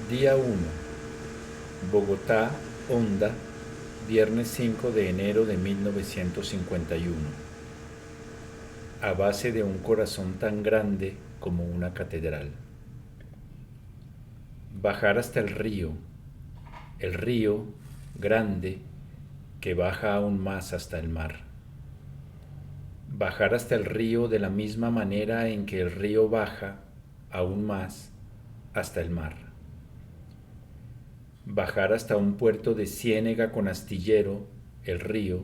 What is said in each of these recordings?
Día 1. Bogotá, Honda, viernes 5 de enero de 1951. A base de un corazón tan grande como una catedral. Bajar hasta el río grande que baja aún más hasta el mar. Bajar hasta el río de la misma manera en que el río baja aún más hasta el mar. Bajar hasta un puerto de Ciénega con astillero, el río.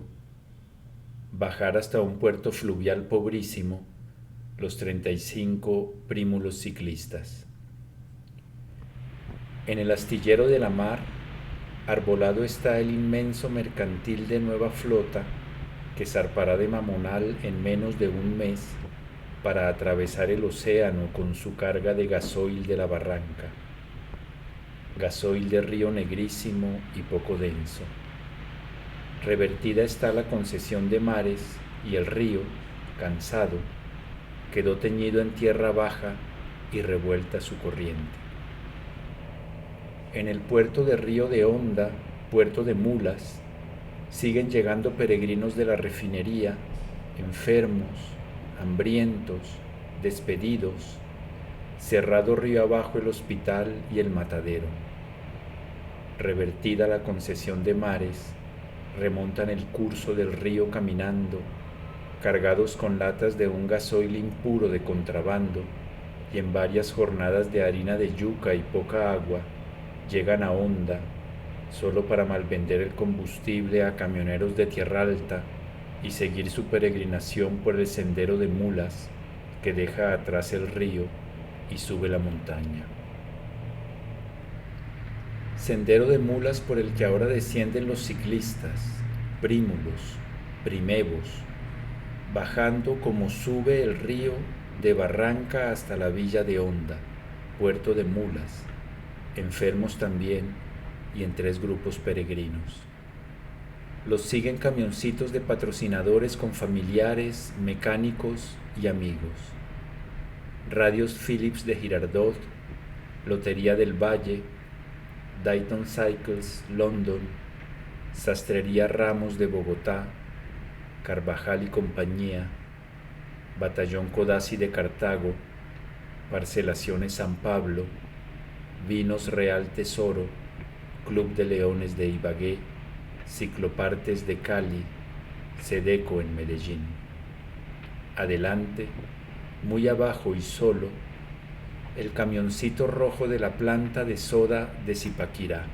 Bajar hasta un puerto fluvial pobrísimo, los 35 prímulos ciclistas. En el astillero de la mar, arbolado está el inmenso mercantil de nueva flota que zarpará de Mamonal en menos de un mes para atravesar el océano con su carga de gasoil de la barranca. Gasoil de río negrísimo y poco denso. Revertida está la concesión de mares y el río, cansado, quedó teñido en tierra baja y revuelta su corriente. En el puerto de Río de Honda, puerto de mulas, siguen llegando peregrinos de la refinería, enfermos, hambrientos, despedidos, cerrado río abajo el hospital y el matadero. Revertida la concesión de mares, remontan el curso del río caminando, cargados con latas de un gasoil impuro de contrabando, y en varias jornadas de harina de yuca y poca agua, llegan a Honda, solo para malvender el combustible a camioneros de tierra alta y seguir su peregrinación por el sendero de mulas que deja atrás el río y sube la montaña. Sendero de mulas por el que ahora descienden los ciclistas, prímulos, primevos, bajando como sube el río de Barranca hasta la villa de Honda, puerto de mulas, enfermos también y en 3 grupos peregrinos. Los siguen camioncitos de patrocinadores con familiares, mecánicos y amigos. Radios Philips de Girardot, Lotería del Valle, Dayton Cycles, London, Sastrería Ramos de Bogotá, Carvajal y compañía, Batallón Codazzi de Cartago, Parcelaciones San Pablo, Vinos Real Tesoro, Club de Leones de Ibagué, Ciclopartes de Cali, Sedeco en Medellín. Adelante, muy abajo y solo, el camioncito rojo de la planta de soda de Zipaquirá,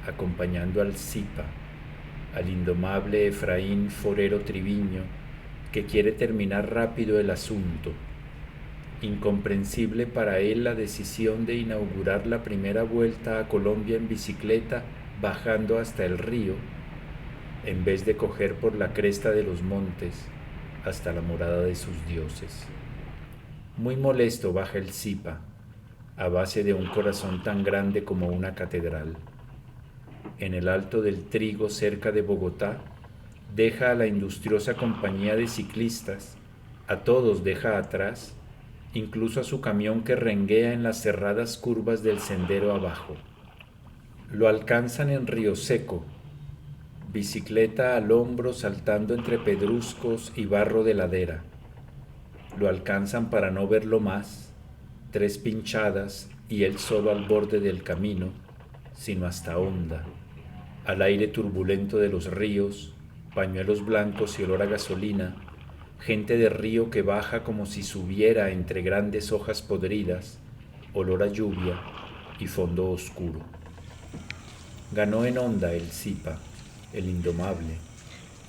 acompañando al Zipa, al indomable Efraín Forero Triviño, que quiere terminar rápido el asunto. Incomprensible para él la decisión de inaugurar la primera vuelta a Colombia en bicicleta bajando hasta el río, en vez de coger por la cresta de los montes hasta la morada de sus dioses. Muy molesto baja el Zipa, a base de un corazón tan grande como una catedral. En el Alto del Trigo, cerca de Bogotá, deja a la industriosa compañía de ciclistas, a todos deja atrás, incluso a su camión que renguea en las cerradas curvas del sendero abajo. Lo alcanzan en Río Seco, bicicleta al hombro saltando entre pedruscos y barro de ladera. Lo alcanzan para no verlo más, 3 pinchadas y él solo al borde del camino, sino hasta Honda, al aire turbulento de los ríos, pañuelos blancos y olor a gasolina, gente de río que baja como si subiera entre grandes hojas podridas, olor a lluvia y fondo oscuro. Ganó en Honda el Zipa, el indomable,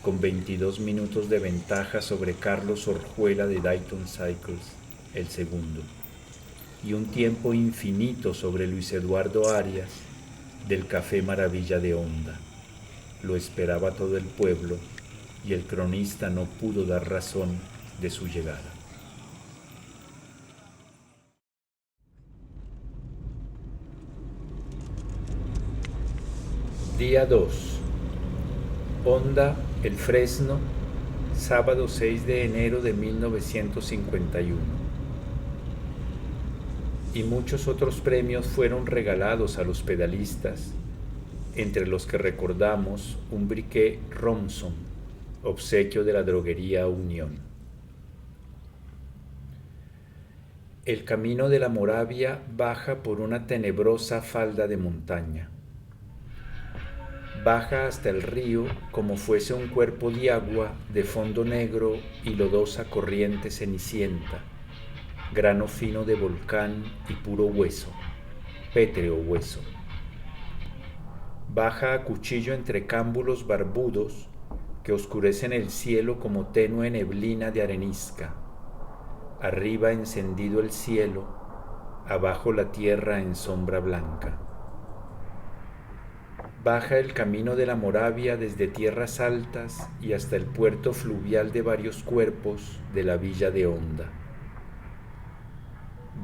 con 22 minutos de ventaja sobre Carlos Orjuela de Dayton Cycles, el segundo, y un tiempo infinito sobre Luis Eduardo Arias del Café Maravilla de Honda. Lo esperaba todo el pueblo y el cronista no pudo dar razón de su llegada. Día 2. Honda, El Fresno, sábado 6 de enero de 1951. y muchos otros premios fueron regalados a los pedalistas, entre los que recordamos un briquet Romson, obsequio de la droguería Unión. El camino de la Moravia baja por una tenebrosa falda de montaña. Baja hasta el río como fuese un cuerpo de agua de fondo negro y lodosa corriente cenicienta, grano fino de volcán y puro hueso, pétreo hueso. Baja a cuchillo entre cámbulos barbudos que oscurecen el cielo como tenue neblina de arenisca. Arriba encendido el cielo, abajo la tierra en sombra blanca. Baja el camino de la Moravia desde tierras altas y hasta el puerto fluvial de varios cuerpos de la villa de Honda.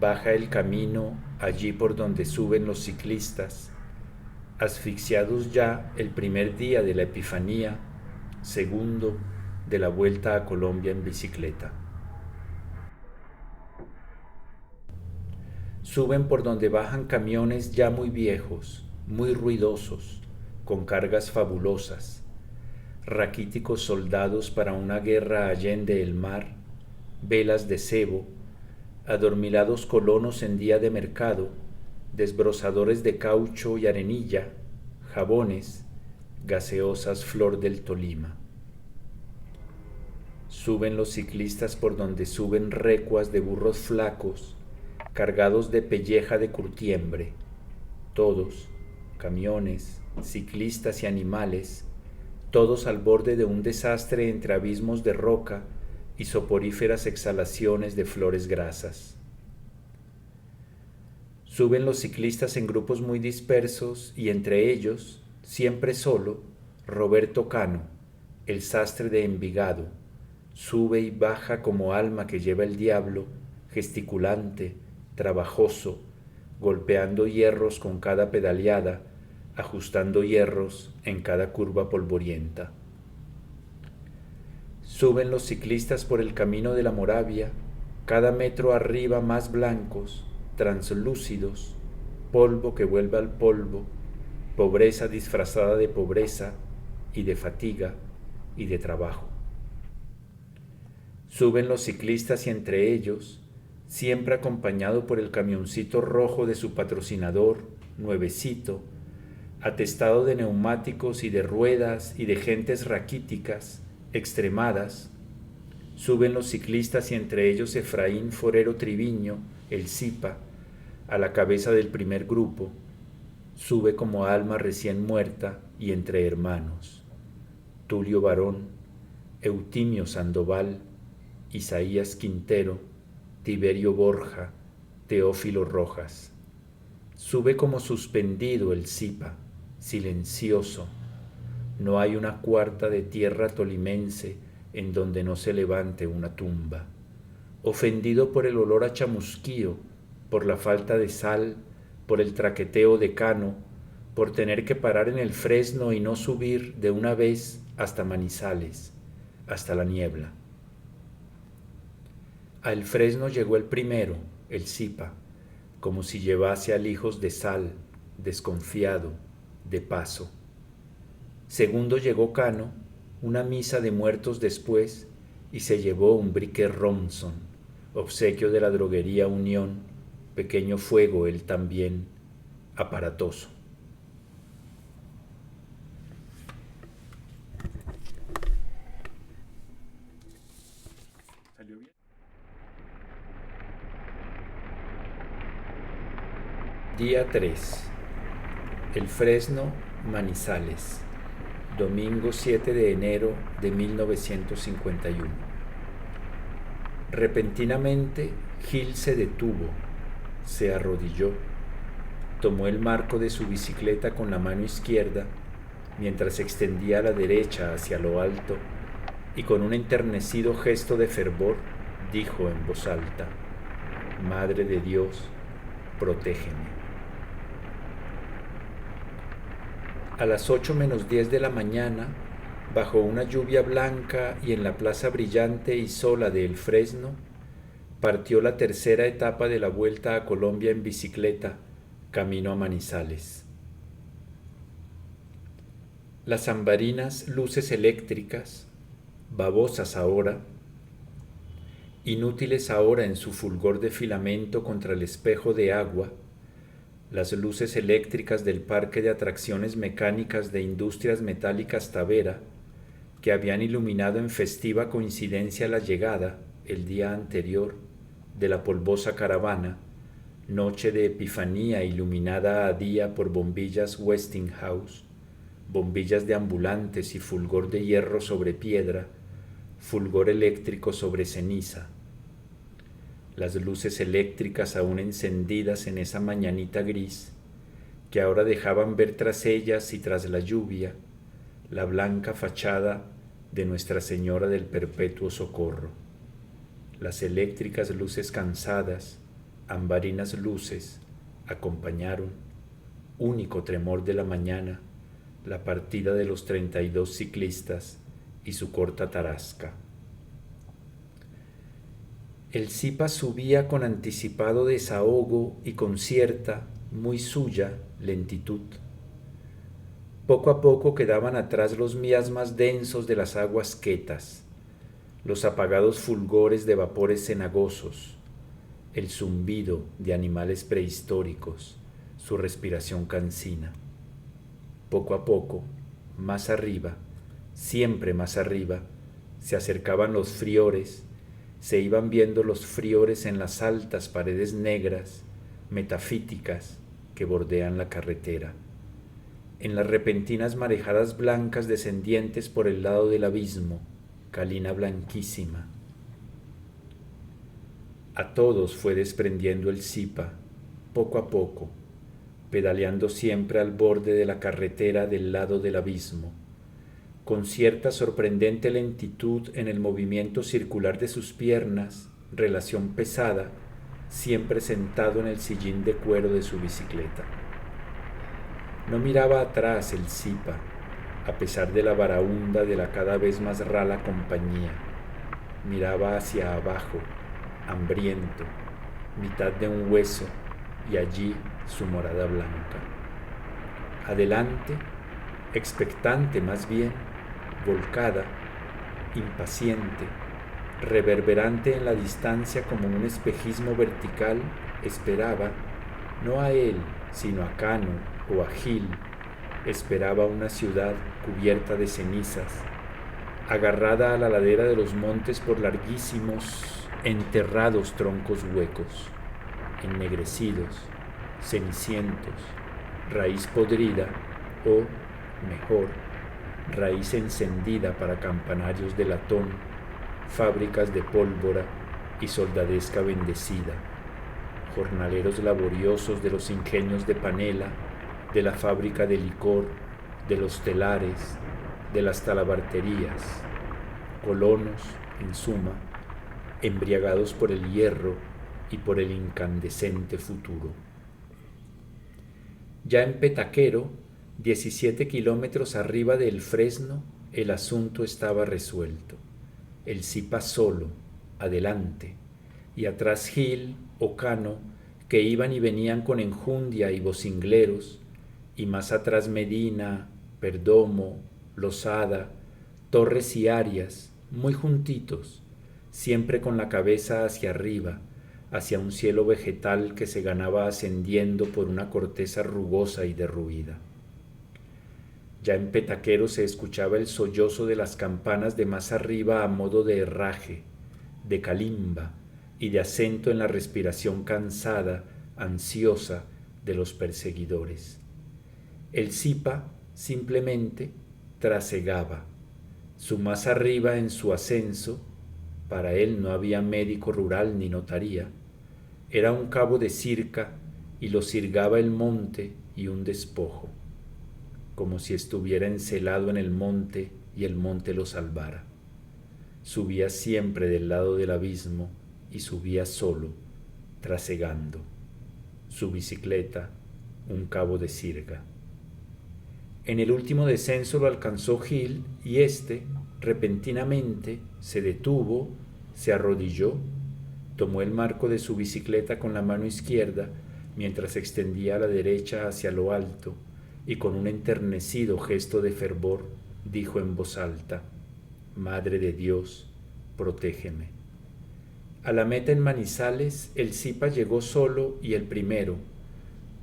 Baja el camino allí por donde suben los ciclistas, asfixiados ya el primer día de la Epifanía, segundo de la Vuelta a Colombia en bicicleta. Suben por donde bajan camiones ya muy viejos, muy ruidosos, con cargas fabulosas, raquíticos soldados para una guerra allende el mar, velas de cebo, adormilados colonos en día de mercado, desbrozadores de caucho y arenilla, jabones, gaseosas flor del Tolima. Suben los ciclistas por donde suben recuas de burros flacos, cargados de pelleja de curtiembre, todos, camiones, ciclistas y animales, todos al borde de un desastre entre abismos de roca y soporíferas exhalaciones de flores grasas. Suben los ciclistas en grupos muy dispersos y entre ellos, siempre solo, Roberto Cano, el sastre de Envigado, sube y baja como alma que lleva el diablo, gesticulante, trabajoso, golpeando hierros con cada pedaleada, ajustando hierros en cada curva polvorienta. Suben los ciclistas por el camino de la Moravia, cada metro arriba más blancos, translúcidos, polvo que vuelve al polvo, pobreza disfrazada de pobreza y de fatiga y de trabajo. Suben los ciclistas y entre ellos, siempre acompañado por el camioncito rojo de su patrocinador, nuevecito, atestado de neumáticos y de ruedas y de gentes raquíticas, extremadas, suben los ciclistas y entre ellos Efraín Forero Triviño, el Zipa, a la cabeza del primer grupo, sube como alma recién muerta y entre hermanos, Tulio Barón, Eutimio Sandoval, Isaías Quintero, Tiberio Borja, Teófilo Rojas. Sube como suspendido el Zipa, silencioso. No hay una cuarta de tierra tolimense en donde no se levante una tumba. Ofendido por el olor a chamusquío, por la falta de sal, por el traqueteo de Cano, por tener que parar en el Fresno y no subir de una vez hasta Manizales, hasta la niebla. Al Fresno llegó el primero, el Zipa, como si llevase alijos de sal, desconfiado, de paso. Segundo llegó Cano, una misa de muertos después, y se llevó un briquet Romson, obsequio de la droguería Unión, pequeño fuego él también, aparatoso. ¿Salió bien? Día 3. El Fresno, Manizales. Domingo 7 de enero de 1951. Repentinamente, Gil se detuvo, se arrodilló, tomó el marco de su bicicleta con la mano izquierda, mientras extendía la derecha hacia lo alto, y con un enternecido gesto de fervor, dijo en voz alta: Madre de Dios, protégeme. A las 8:10 de la mañana, bajo una lluvia blanca y en la plaza brillante y sola de El Fresno, partió la tercera etapa de la Vuelta a Colombia en bicicleta, camino a Manizales. Las ambarinas luces eléctricas, babosas ahora, inútiles ahora en su fulgor de filamento contra el espejo de agua, las luces eléctricas del parque de atracciones mecánicas de Industrias Metálicas Tavera, que habían iluminado en festiva coincidencia la llegada, el día anterior, de la polvosa caravana, noche de Epifanía iluminada a día por bombillas Westinghouse, bombillas de ambulantes y fulgor de hierro sobre piedra, fulgor eléctrico sobre ceniza. Las luces eléctricas aún encendidas en esa mañanita gris, que ahora dejaban ver tras ellas y tras la lluvia la blanca fachada de Nuestra Señora del Perpetuo Socorro. Las eléctricas luces cansadas, ambarinas luces, acompañaron, único tremor de la mañana, la partida de los 32 ciclistas y su corta tarasca. El Zipa subía con anticipado desahogo y con cierta, muy suya, lentitud. Poco a poco quedaban atrás los miasmas densos de las aguas quietas, los apagados fulgores de vapores cenagosos, el zumbido de animales prehistóricos, su respiración cansina. Poco a poco, más arriba, siempre más arriba, se acercaban los friores, se iban viendo los friores en las altas paredes negras, metafíticas, que bordean la carretera, en las repentinas marejadas blancas descendientes por el lado del abismo, calina blanquísima. A todos fue desprendiendo el Zipa, poco a poco, pedaleando siempre al borde de la carretera del lado del abismo, con cierta sorprendente lentitud en el movimiento circular de sus piernas, relación pesada, siempre sentado en el sillín de cuero de su bicicleta. No miraba atrás el Zipa, a pesar de la baraúnda de la cada vez más rala compañía. Miraba hacia abajo, hambriento, mitad de un hueso, y allí su morada blanca. Adelante, expectante más bien, volcada, impaciente, reverberante en la distancia como un espejismo vertical, esperaba, no a él, sino a Cano o a Gil, esperaba una ciudad cubierta de cenizas, agarrada a la ladera de los montes por larguísimos, enterrados troncos huecos, ennegrecidos, cenicientos, raíz podrida o, mejor, raíz encendida para campanarios de latón, fábricas de pólvora y soldadesca bendecida, jornaleros laboriosos de los ingenios de panela, de la fábrica de licor, de los telares, de las talabarterías, colonos, en suma, embriagados por el hierro y por el incandescente futuro. Ya en Petaquero, 17 kilómetros arriba de El Fresno, el asunto estaba resuelto. El Zipa solo, adelante, y atrás Gil o Cano, que iban y venían con enjundia y vocingleros, y más atrás Medina, Perdomo, Losada, Torres y Arias, muy juntitos, siempre con la cabeza hacia arriba, hacia un cielo vegetal que se ganaba ascendiendo por una corteza rugosa y derruida. Ya en Petaquero se escuchaba el sollozo de las campanas de más arriba a modo de herraje, de calimba y de acento en la respiración cansada, ansiosa de los perseguidores. El Zipa simplemente trasegaba. Su más arriba en su ascenso, para él no había médico rural ni notaría, era un cabo de circa y lo sirgaba el monte y un despojo, como si estuviera encelado en el monte y el monte lo salvara. Subía siempre del lado del abismo y subía solo, trasegando. Su bicicleta, un cabo de sirga. En el último descenso lo alcanzó Gil y éste, repentinamente, se detuvo, se arrodilló, Tomó el marco de su bicicleta con la mano izquierda mientras extendía la derecha hacia lo alto y con un enternecido gesto de fervor dijo en voz alta: Madre de Dios, protégeme. A la meta en Manizales, el Zipa llegó solo y el primero,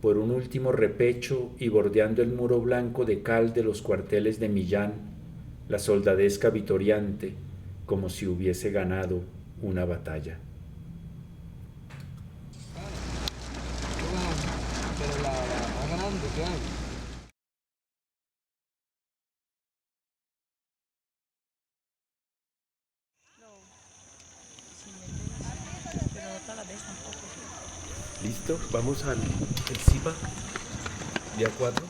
por un último repecho y bordeando el muro blanco de cal de los cuarteles de Millán, la soldadesca vitoriante, como si hubiese ganado una batalla. Pero la más grande que hay. Pero no todas las veces tampoco. Listo, vamos al el Zipa, día 4.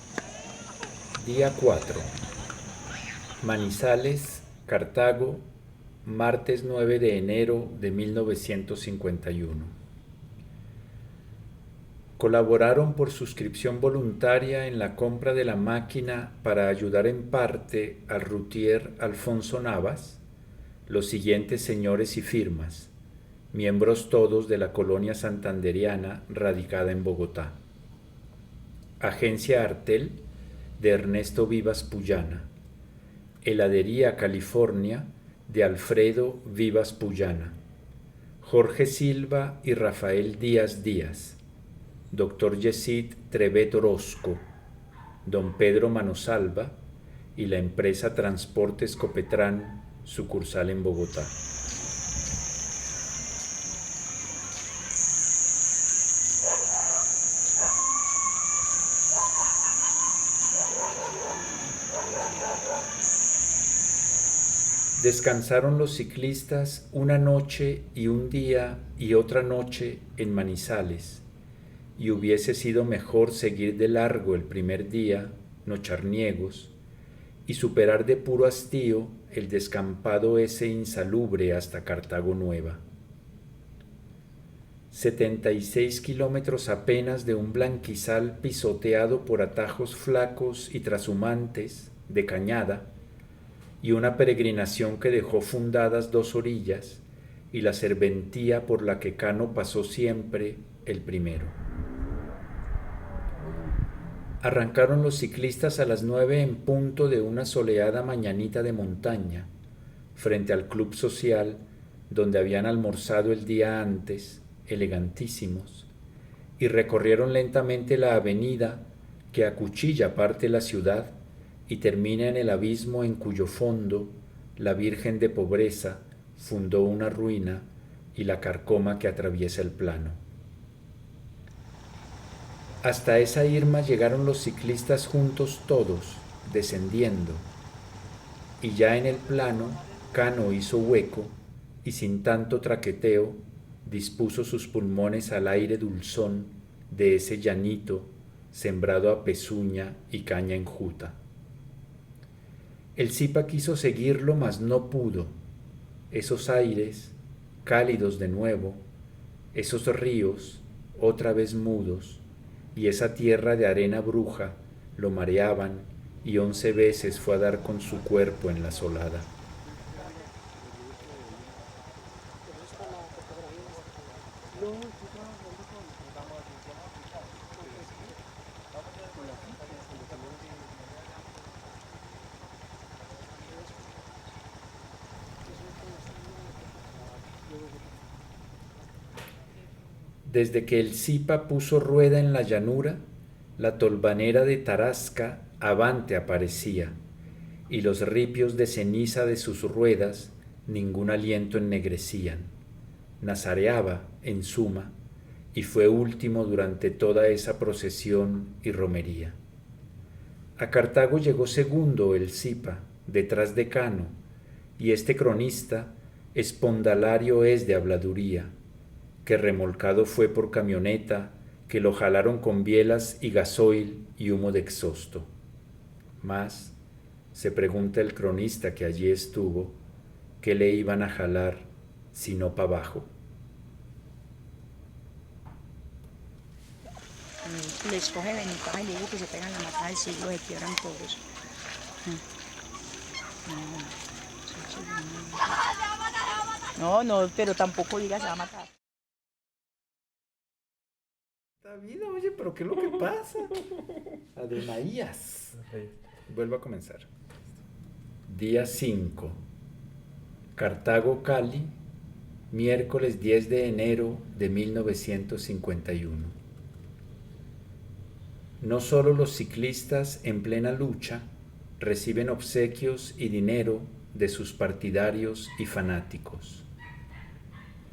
Día 4. Manizales, Cartago, martes 9 de enero de 1951. Colaboraron por suscripción voluntaria en la compra de la máquina para ayudar en parte al routier Alfonso Navas los siguientes señores y firmas, miembros todos de la colonia santanderiana radicada en Bogotá. Agencia Artel de Ernesto Vivas Puyana. Heladería California de Alfredo Vivas Puyana. Jorge Silva y Rafael Díaz Díaz. Dr. Yesid Trevet Orozco. Don Pedro Manosalva y la empresa Transportes Copetrán, sucursal en Bogotá. Descansaron los ciclistas una noche y un día y otra noche en Manizales, y hubiese sido mejor seguir de largo el primer día, nocharniegos, y superar de puro hastío el descampado ese insalubre hasta Cartago Nueva. 76 kilómetros apenas de un blanquizal pisoteado por atajos flacos y trashumantes de cañada, y una peregrinación que dejó fundadas dos orillas y la serventía por la que Cano pasó siempre el primero. Arrancaron los ciclistas a las 9 en punto de una soleada mañanita de montaña, frente al club social donde habían almorzado el día antes, elegantísimos, y recorrieron lentamente la avenida que acuchilla parte la ciudad y termina en el abismo en cuyo fondo la Virgen de Pobreza fundó una ruina y la carcoma que atraviesa el plano. Hasta esa irma llegaron los ciclistas juntos todos, descendiendo, y ya en el plano Cano hizo hueco y sin tanto traqueteo dispuso sus pulmones al aire dulzón de ese llanito sembrado a pezuña y caña enjuta. El Zipa quiso seguirlo, mas no pudo. Esos aires, cálidos de nuevo, esos ríos, otra vez mudos, y esa tierra de arena bruja lo mareaban, y 11 veces fue a dar con su cuerpo en la solada. Desde que el Zipa puso rueda en la llanura, la tolvanera de Tarasca avante aparecía, y los ripios de ceniza de sus ruedas ningún aliento ennegrecían. Nazareaba, en suma, y fue último durante toda esa procesión y romería. A Cartago llegó segundo el Zipa, detrás de Cano, y este cronista espondalario es de habladuría, que remolcado fue por camioneta, que lo jalaron con bielas y gasoil y humo de exhausto. Mas, se pregunta el cronista que allí estuvo, ¿qué le iban a jalar si no para abajo? Les coge ventaja y le digo que se pegan la matada del siglo, se quiebran todos. No, pero tampoco diga se va a matar. David, oye, pero ¿qué es lo que pasa? Adonaías. Vuelvo a comenzar. Día 5. Cartago, Cali, miércoles 10 de enero de 1951. No solo los ciclistas en plena lucha reciben obsequios y dinero de sus partidarios y fanáticos.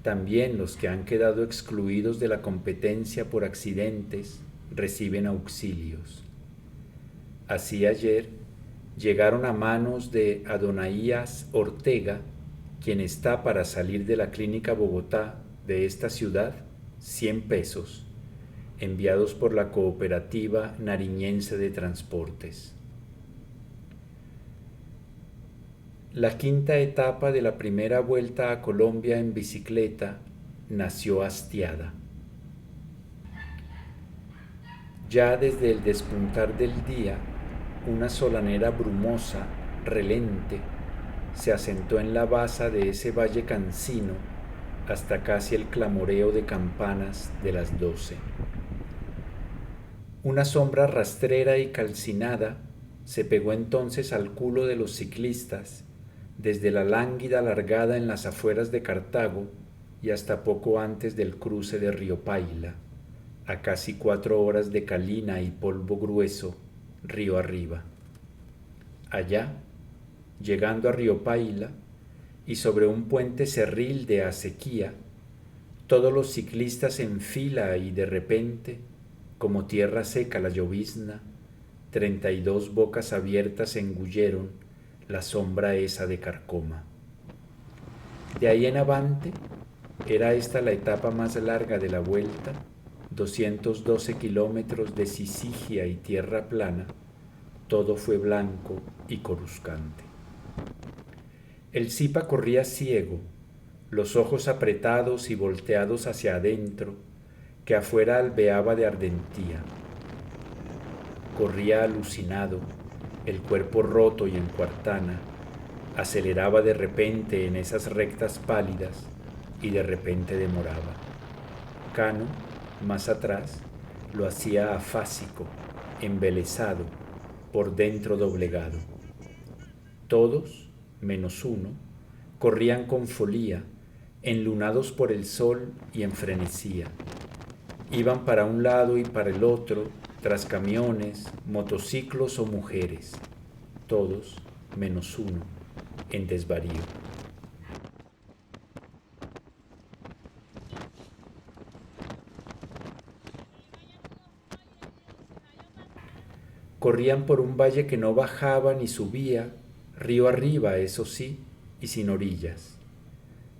También los que han quedado excluidos de la competencia por accidentes reciben auxilios. Así ayer llegaron a manos de Adonaías Ortega, quien está para salir de la clínica Bogotá de esta ciudad, 100 pesos, enviados por la Cooperativa Nariñense de Transportes. La quinta etapa de la primera vuelta a Colombia en bicicleta nació hastiada. Ya desde el despuntar del día, una solanera brumosa, relente, se asentó en la basa de ese valle cansino hasta casi el clamoreo de campanas de las 12. Una sombra rastrera y calcinada se pegó entonces al culo de los ciclistas desde la lánguida largada en las afueras de Cartago y hasta poco antes del cruce de Río Paila, a casi 4 horas de calina y polvo grueso, río arriba. Allá, llegando a Río Paila, y sobre un puente cerril de acequia, todos los ciclistas en fila y de repente, como tierra seca la llovizna, 32 bocas abiertas engulleron la sombra esa de carcoma. De ahí en avante, era esta la etapa más larga de la vuelta, 212 kilómetros de sisigia y tierra plana, todo fue blanco y coruscante. El Zipa corría ciego, los ojos apretados y volteados hacia adentro, que afuera albeaba de ardentía. Corría alucinado, el cuerpo roto y en cuartana, aceleraba de repente en esas rectas pálidas y de repente demoraba. Cano, más atrás, lo hacía afásico, embelesado, por dentro doblegado. Todos, menos uno, corrían con folía, enlunados por el sol y en frenesía. Iban para un lado y para el otro, tras camiones, motociclos o mujeres, todos, menos uno, en desvarío. Corrían por un valle que no bajaba ni subía, río arriba, eso sí, y sin orillas.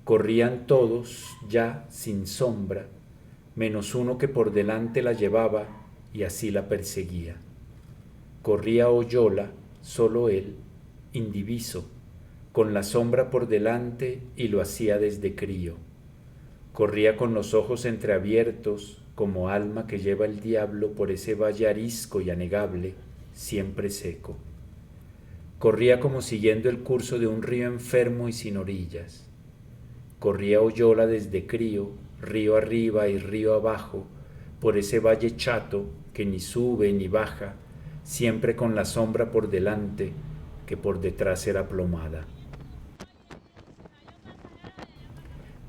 Corrían todos, ya sin sombra, menos uno que por delante la llevaba y así la perseguía. Corría Oyola, solo él, indiviso, con la sombra por delante y lo hacía desde crío. Corría con los ojos entreabiertos, como alma que lleva el diablo por ese valle arisco y anegable, siempre seco. Corría como siguiendo el curso de un río enfermo y sin orillas. Corría Oyola desde crío, río arriba y río abajo, por ese valle chato que ni sube ni baja, siempre con la sombra por delante, que por detrás era plomada.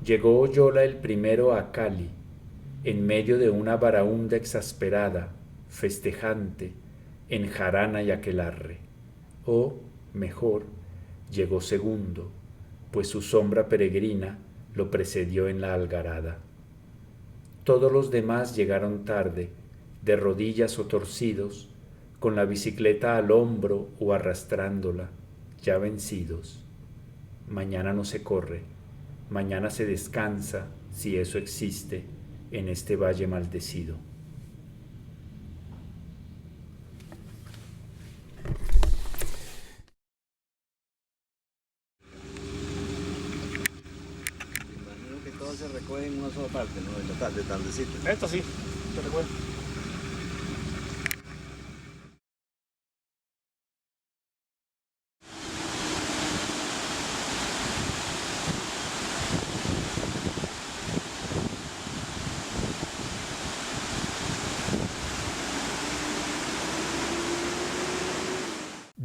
Llegó Oyola el primero a Cali, en medio de una baraúnda exasperada, festejante, en jarana y aquelarre. O, mejor, llegó segundo, pues su sombra peregrina lo precedió en la algarada. Todos los demás llegaron tarde, de rodillas o torcidos, con la bicicleta al hombro o arrastrándola, ya vencidos. Mañana no se corre, mañana se descansa, si eso existe, en este valle maldecido. Imagino que todo se recoge en una sola parte, ¿no? De tardecito. Esto sí, se recuerda.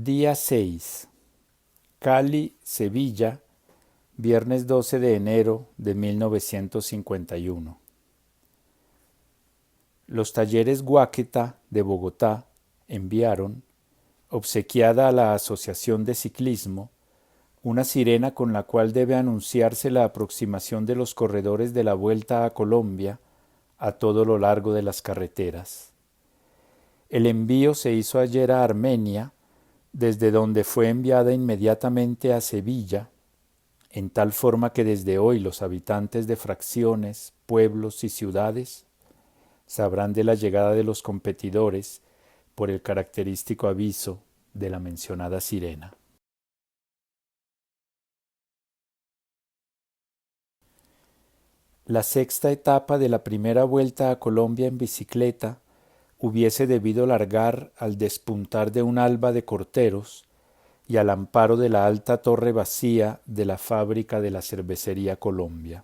Día 6. Cali, Sevilla, viernes 12 de enero de 1951. Los talleres Guáqueta de Bogotá enviaron, obsequiada a la Asociación de Ciclismo, una sirena con la cual debe anunciarse la aproximación de los corredores de la Vuelta a Colombia a todo lo largo de las carreteras. El envío se hizo ayer a Armenia, desde donde fue enviada inmediatamente a Sevilla, en tal forma que desde hoy los habitantes de fracciones, pueblos y ciudades sabrán de la llegada de los competidores por el característico aviso de la mencionada sirena. La sexta etapa de la primera Vuelta a Colombia en bicicleta hubiese debido largar al despuntar de un alba de corteros y al amparo de la alta torre vacía de la fábrica de la Cervecería Colombia.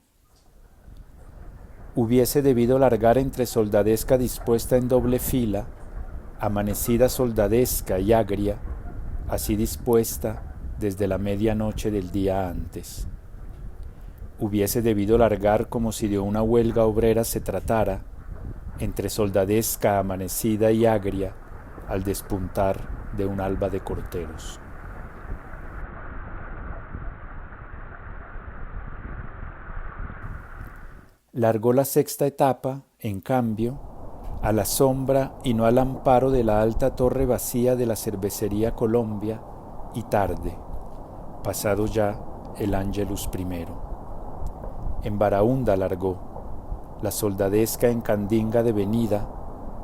Hubiese debido largar entre soldadesca dispuesta en doble fila, amanecida soldadesca y agria, así dispuesta desde la medianoche del día antes. Hubiese debido largar como si de una huelga obrera se tratara, entre soldadesca amanecida y agria, al despuntar de un alba de corteros. Largó la sexta etapa, en cambio, a la sombra y no al amparo de la alta torre vacía de la Cervecería Colombia, y tarde, pasado ya el Ángelus I. En Barahunda largó, la soldadesca en Candinga de venida,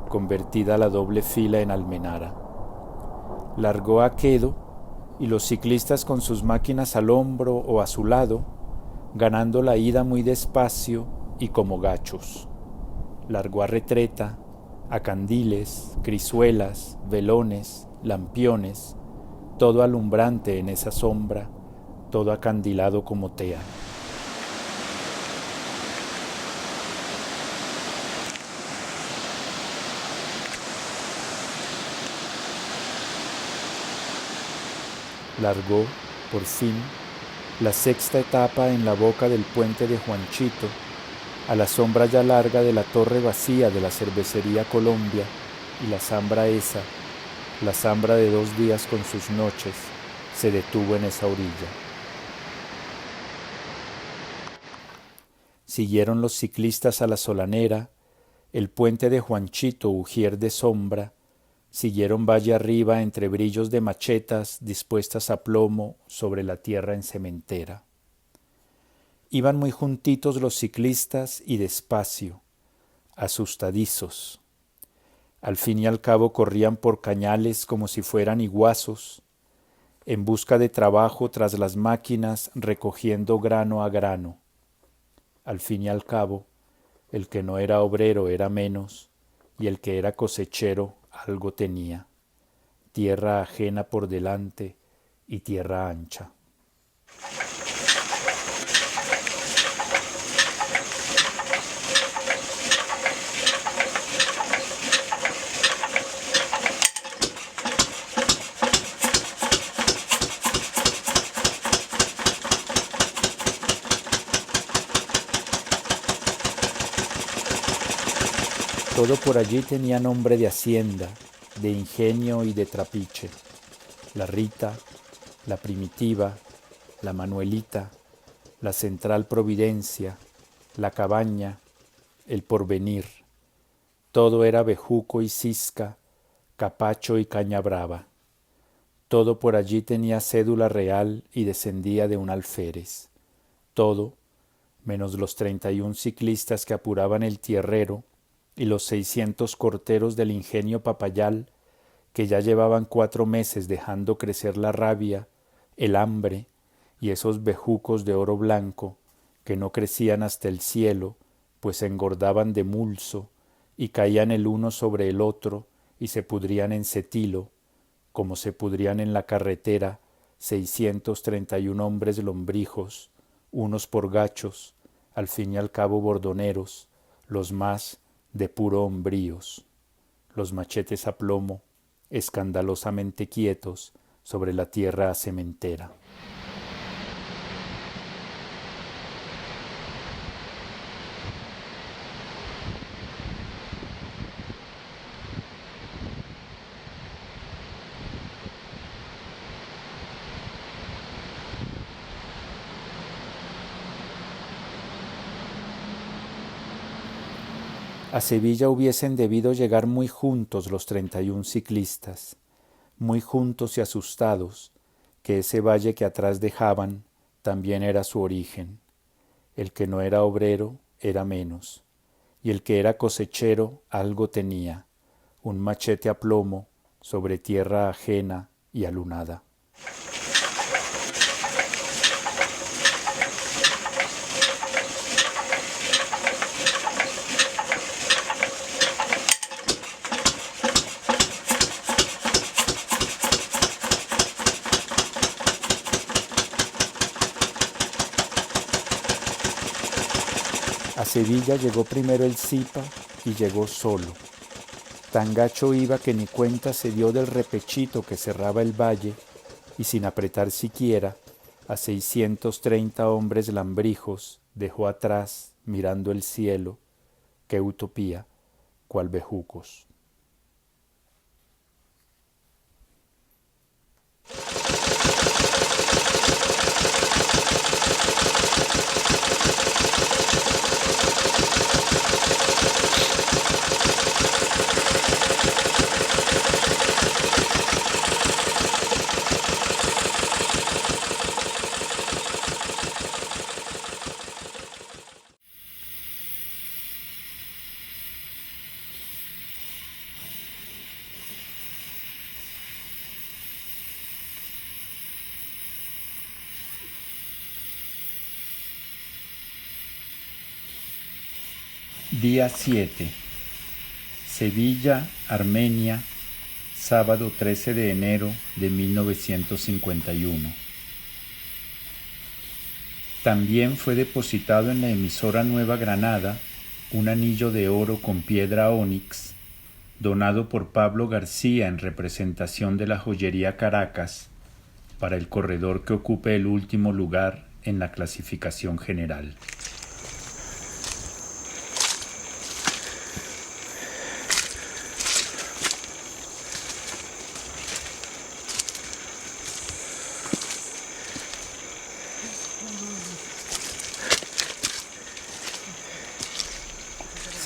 convertida a la doble fila en Almenara. Largó a Quedo, y los ciclistas con sus máquinas al hombro o a su lado, ganando la ida muy despacio y como gachos. Largó a Retreta, a candiles, crizuelas, velones, lampiones, todo alumbrante en esa sombra, todo acandilado como tea. Largó, por fin, la sexta etapa en la boca del puente de Juanchito, a la sombra ya larga de la torre vacía de la Cervecería Colombia, y la zambra esa, la zambra de 2 días con sus noches, se detuvo en esa orilla. Siguieron los ciclistas a la Solanera, el puente de Juanchito ujier de sombra, siguieron valle arriba entre brillos de machetas dispuestas a plomo sobre la tierra encementera. Iban muy juntitos los ciclistas y despacio, asustadizos. Al fin y al cabo corrían por cañales como si fueran iguazos, en busca de trabajo tras las máquinas recogiendo grano a grano. Al fin y al cabo, el que no era obrero era menos, y el que era cosechero algo tenía, tierra ajena por delante y tierra ancha. Todo por allí tenía nombre de hacienda, de ingenio y de trapiche. La Rita, la Primitiva, la Manuelita, la Central Providencia, la Cabaña, el Porvenir. Todo era bejuco y cisca, capacho y caña brava. Todo por allí tenía cédula real y descendía de un alférez. Todo, menos los 31 ciclistas que apuraban el tierrero, y los 600 corteros del ingenio Papayal, que ya llevaban 4 meses dejando crecer la rabia, el hambre y esos bejucos de oro blanco que no crecían hasta el cielo, pues engordaban de mulso y caían el uno sobre el otro y se pudrían en cetilo, como se pudrían en la carretera 631 hombres lombrijos, unos por gachos, al fin y al cabo bordoneros, los más de puro hombríos. Los machetes a plomo, escandalosamente quietos, sobre la tierra cementera. A Sevilla hubiesen debido llegar muy juntos los 31 ciclistas, muy juntos y asustados, que ese valle que atrás dejaban también era su origen. El que no era obrero era menos, y el que era cosechero algo tenía, un machete a plomo sobre tierra ajena y alunada. A Sevilla llegó primero el Zipa y llegó solo. Tan gacho iba que ni cuenta se dio del repechito que cerraba el valle y sin apretar siquiera a 630 hombres lambrijos dejó atrás mirando el cielo, qué utopía, cual bejucos. Día 7. Sevilla, Armenia, sábado 13 de enero de 1951. También fue depositado en la emisora Nueva Granada un anillo de oro con piedra ónix, donado por Pablo García en representación de la joyería Caracas, para el corredor que ocupe el último lugar en la clasificación general.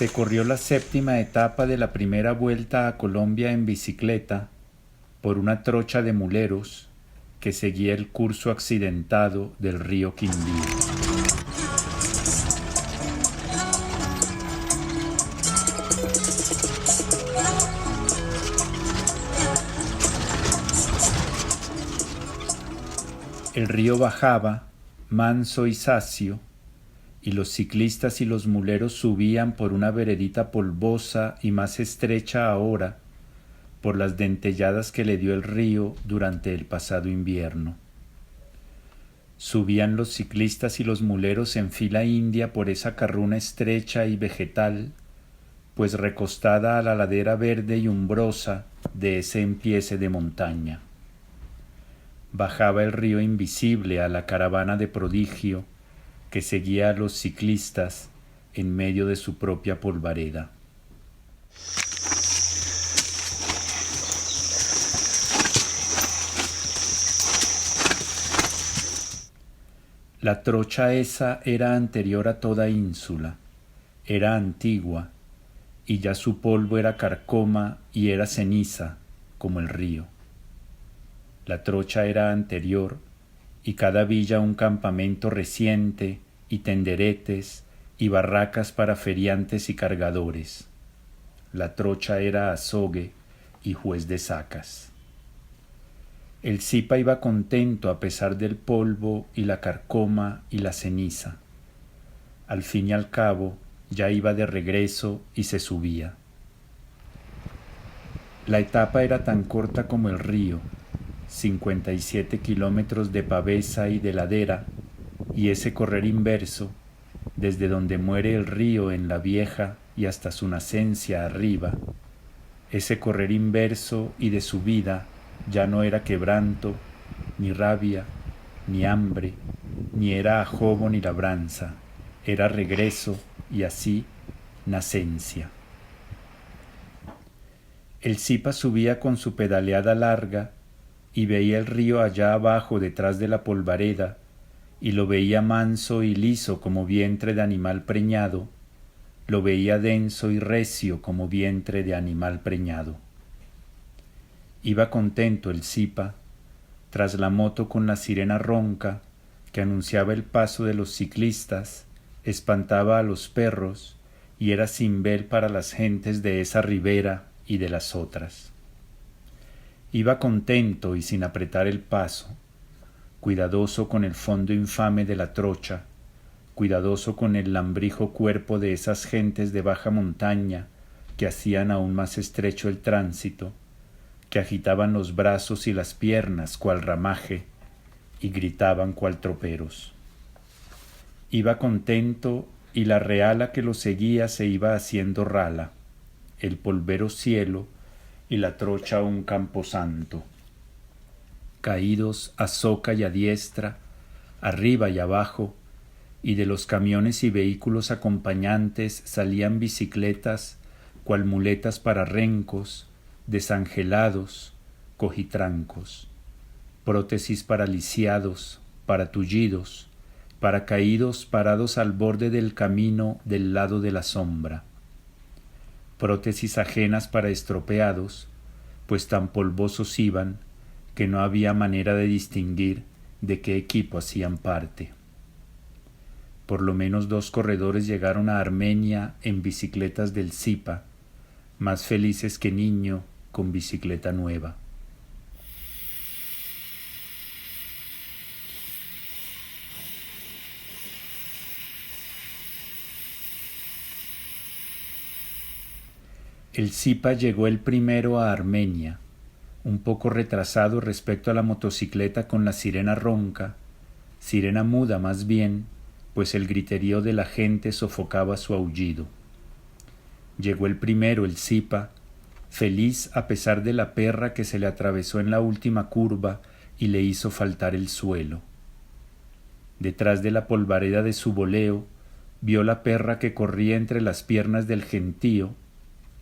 Se corrió la séptima etapa de la primera vuelta a Colombia en bicicleta por una trocha de muleros que seguía el curso accidentado del río Quindío. El río bajaba, manso y sacio, y los ciclistas y los muleros subían por una veredita polvosa y más estrecha ahora, por las dentelladas que le dio el río durante el pasado invierno. Subían los ciclistas y los muleros en fila india por esa carruna estrecha y vegetal, pues recostada a la ladera verde y umbrosa de ese empiece de montaña. Bajaba el río invisible a la caravana de prodigio que seguía a los ciclistas en medio de su propia polvareda. La trocha esa era anterior a toda ínsula, era antigua, y ya su polvo era carcoma y era ceniza, como el río. La trocha era anterior, y cada villa un campamento reciente, y tenderetes, y barracas para feriantes y cargadores. La trocha era azogue y juez de sacas. El Zipa iba contento a pesar del polvo y la carcoma y la ceniza. Al fin y al cabo, ya iba de regreso y se subía. La etapa era tan corta como el río, 57 kilómetros de pavesa y de ladera, y ese correr inverso, desde donde muere el río en la vieja y hasta su nacencia arriba, ese correr inverso y de subida Ya no era quebranto, ni rabia, ni hambre, ni era ajobo ni labranza, era regreso y así nacencia. El Zipa subía con su pedaleada larga y veía el río allá abajo detrás de la polvareda y lo veía manso y liso como vientre de animal preñado, lo veía denso y recio como vientre de animal preñado. Iba contento el Zipa, tras la moto con la sirena ronca que anunciaba el paso de los ciclistas, espantaba a los perros y era cimbel para las gentes de esa ribera y de las otras. Iba contento y sin apretar el paso, cuidadoso con el fondo infame de la trocha, cuidadoso con el lambrijo cuerpo de esas gentes de baja montaña que hacían aún más estrecho el tránsito, que agitaban los brazos y las piernas cual ramaje y gritaban cual troperos. Iba contento y la reala que lo seguía se iba haciendo rala, el polvero cielo y la trocha un camposanto. Caídos a soca y a diestra, arriba y abajo, y de los camiones y vehículos acompañantes salían bicicletas, cual muletas para rencos, desangelados, cojitrancos, prótesis para lisiados, para tullidos, para caídos parados al borde del camino del lado de la sombra, prótesis ajenas para estropeados, pues tan polvosos iban que no había manera de distinguir de qué equipo hacían parte. Por lo menos 2 corredores llegaron a Armenia en bicicletas del Zipa, más felices que niño con bicicleta nueva. El Zipa llegó el primero a Armenia, un poco retrasado respecto a la motocicleta con la sirena ronca, sirena muda más bien, pues el griterío de la gente sofocaba su aullido. Llegó el primero el Zipa, feliz a pesar de la perra que se le atravesó en la última curva y le hizo faltar el suelo. Detrás de la polvareda de su voleo, vio la perra que corría entre las piernas del gentío,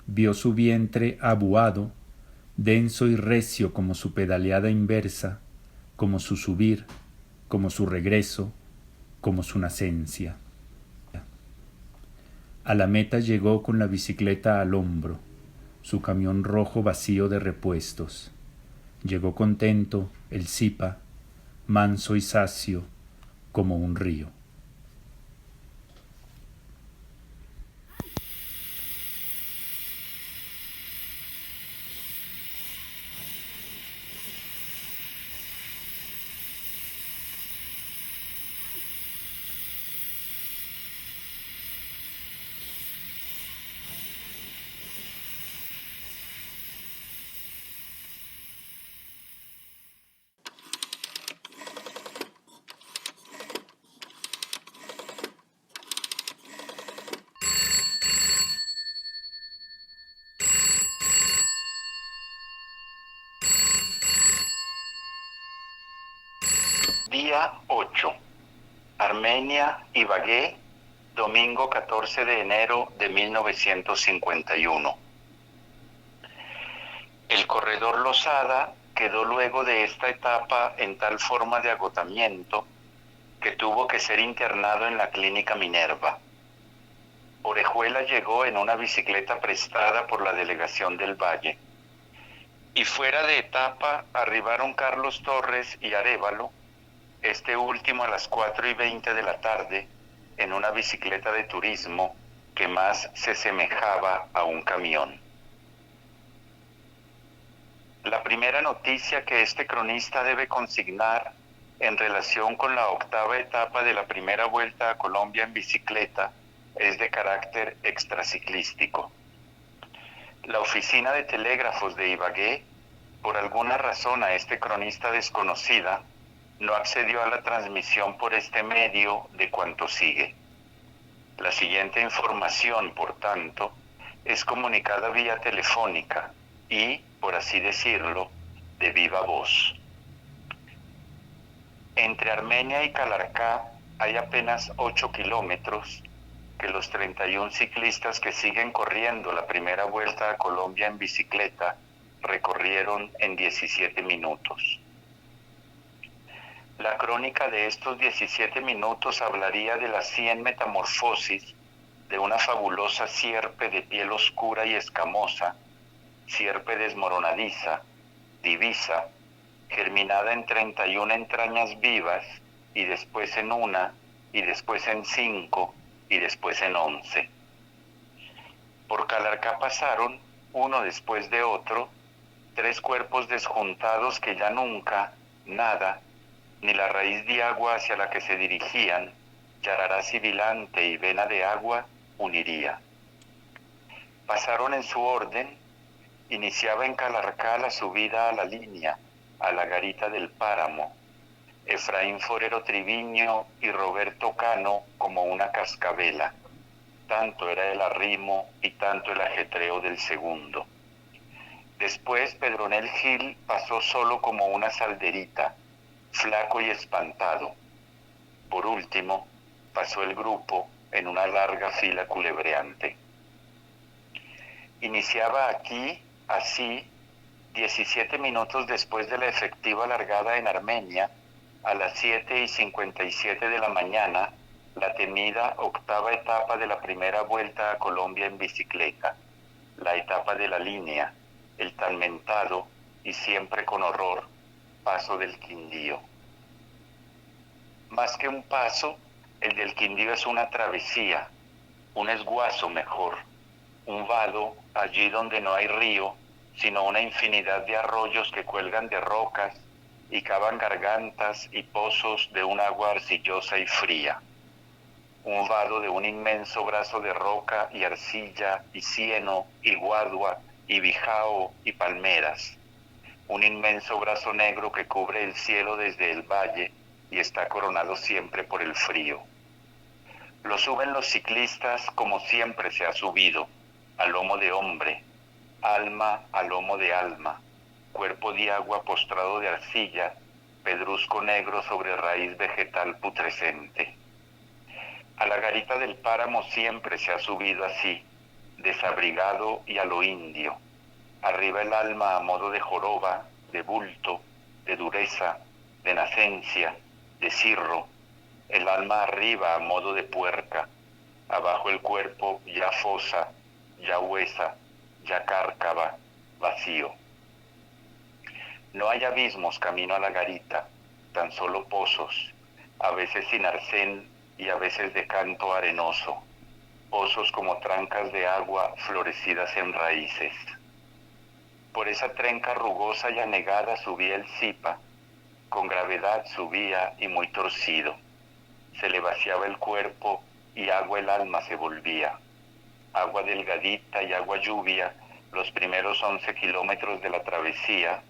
vio su vientre abuado, denso y recio como su pedaleada inversa, como su subir, como su regreso, como su nacencia. A la meta llegó con la bicicleta al hombro, su camión rojo vacío de repuestos. Llegó contento el Zipa, manso y sacio, como un río. Día 8. Armenia, Ibagué, domingo 14 de enero de 1951. El corredor Losada quedó luego de esta etapa en tal forma de agotamiento que tuvo que ser internado en la clínica Minerva. Orejuela llegó en una bicicleta prestada por la delegación del Valle. Y fuera de etapa arribaron Carlos Torres y Arévalo, este último a las 4:20 de la tarde, en una bicicleta de turismo que más se semejaba a un camión. La primera noticia que este cronista debe consignar en relación con la 8ª etapa de la primera Vuelta a Colombia en bicicleta es de carácter extraciclístico. La oficina de telégrafos de Ibagué, por alguna razón a este cronista desconocida, no accedió a la transmisión por este medio de cuanto sigue. La siguiente información, por tanto, es comunicada vía telefónica y, por así decirlo, de viva voz. Entre Armenia y Calarcá hay apenas 8 kilómetros que los 31 ciclistas que siguen corriendo la primera vuelta a Colombia en bicicleta recorrieron en 17 minutos. La crónica de estos 17 minutos hablaría de las 100 metamorfosis de una fabulosa sierpe de piel oscura y escamosa, sierpe desmoronadiza, divisa, germinada en 31 entrañas vivas, y después en una, y después en 5, y después en 11. Por Calarcá pasaron, uno después de otro, 3 cuerpos desjuntados que ya nunca, nada, ni la raíz de agua hacia la que se dirigían, yarará sibilante y vena de agua, uniría. Pasaron en su orden, iniciaba en Calarcá la subida a la línea, a la garita del páramo, Efraín Forero Triviño y Roberto Cano como una cascabela. Tanto era el arrimo y tanto el ajetreo del segundo. Después Pedronel Gil pasó solo como una salderita, flaco y espantado. Por último, pasó el grupo en una larga fila culebreante. Iniciaba aquí, así, 17 minutos después de la efectiva largada en Armenia, a las 7:57 de la mañana, la temida octava etapa de la primera vuelta a Colombia en bicicleta, la etapa de la línea, el tan mentado y siempre con horror, paso del Quindío. Más que un paso, el del Quindío es una travesía, un esguazo mejor, un vado allí donde no hay río, sino una infinidad de arroyos que cuelgan de rocas y cavan gargantas y pozos de un agua arcillosa y fría. Un vado de un inmenso brazo de roca y arcilla y cieno y guadua y bijao y palmeras. Un inmenso brazo negro que cubre el cielo desde el valle y está coronado siempre por el frío. Lo suben los ciclistas como siempre se ha subido, a lomo de hombre, alma a lomo de alma, cuerpo de agua postrado de arcilla, pedrusco negro sobre raíz vegetal putrescente. A la garita del páramo siempre se ha subido así, desabrigado y a lo indio. Arriba el alma a modo de joroba, de bulto, de dureza, de nacencia, de cirro. El alma arriba a modo de puerca. Abajo el cuerpo ya fosa, ya huesa, ya cárcava, vacío. No hay abismos camino a la garita, tan solo pozos, a veces sin arcén y a veces de canto arenoso, pozos como trancas de agua florecidas en raíces. Por esa trenca rugosa y anegada subía el Zipa, con gravedad subía y muy torcido. Se le vaciaba el cuerpo y agua el alma se volvía. Agua delgadita y agua lluvia, los primeros 11 kilómetros de la travesía,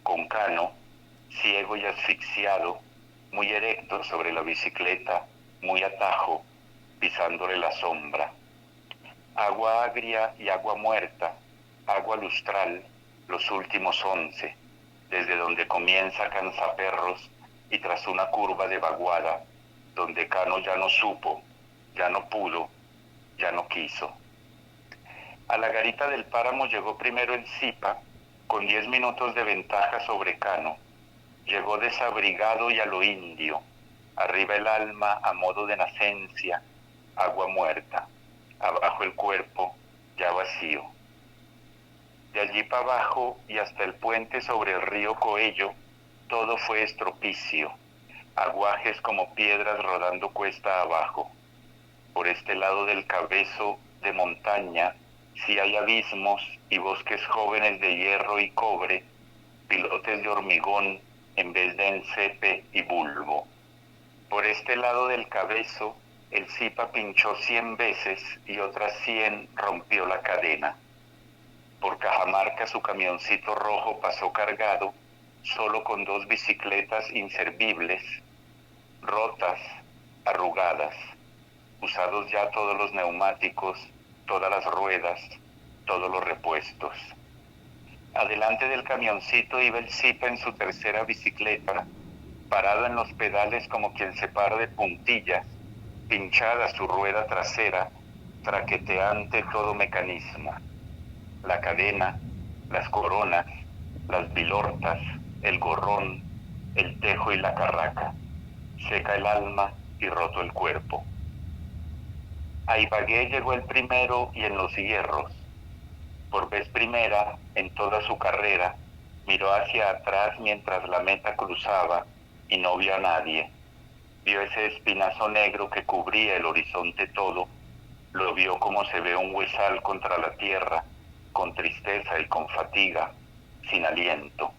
con Cano, ciego y asfixiado, muy erecto sobre la bicicleta, muy atajo, pisándole la sombra. Agua agria y agua muerta, agua lustral, los últimos 11, desde donde comienza Cansaperros y tras una curva de vaguada, donde Cano ya no supo, ya no pudo, ya no quiso. A la garita del páramo llegó primero el Zipa, con 10 minutos de ventaja sobre Cano. Llegó desabrigado y a lo indio, arriba el alma a modo de nacencia, agua muerta, abajo el cuerpo ya vacío. De allí para abajo y hasta el puente sobre el río Coello, todo fue estropicio, aguajes como piedras rodando cuesta abajo. Por este lado del Cabezo de montaña, sí hay abismos y bosques jóvenes de hierro y cobre, pilotes de hormigón en vez de encepe y bulbo. Por este lado del Cabezo, el Zipa pinchó 100 veces y otras 100 rompió la cadena. Por Cajamarca su camioncito rojo pasó cargado, solo con 2 bicicletas inservibles, rotas, arrugadas, usados ya todos los neumáticos, todas las ruedas, todos los repuestos. Adelante del camioncito iba el Zipa en su tercera bicicleta, parado en los pedales como quien se para de puntillas, pinchada su rueda trasera, traqueteante todo mecanismo. La cadena, las coronas, las bilortas, el gorrón, el tejo y la carraca. Seca el alma y roto el cuerpo. A Ibagué llegó el primero y en los hierros. Por vez primera, en toda su carrera, miró hacia atrás mientras la meta cruzaba y no vio a nadie. Vio ese espinazo negro que cubría el horizonte todo, lo vio como se ve un huesal contra la tierra, con tristeza y con fatiga, sin aliento.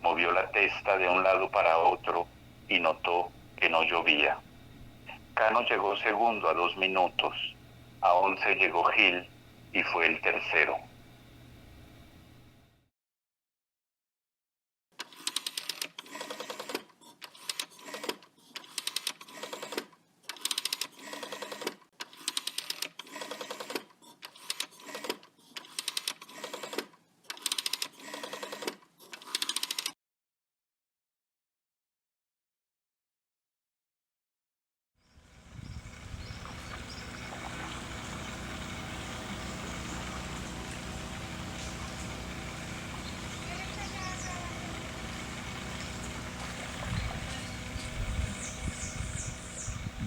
Movió la testa de un lado para otro y notó que no llovía. Cano llegó segundo a 2 minutos, a 11 llegó Gil y fue el tercero.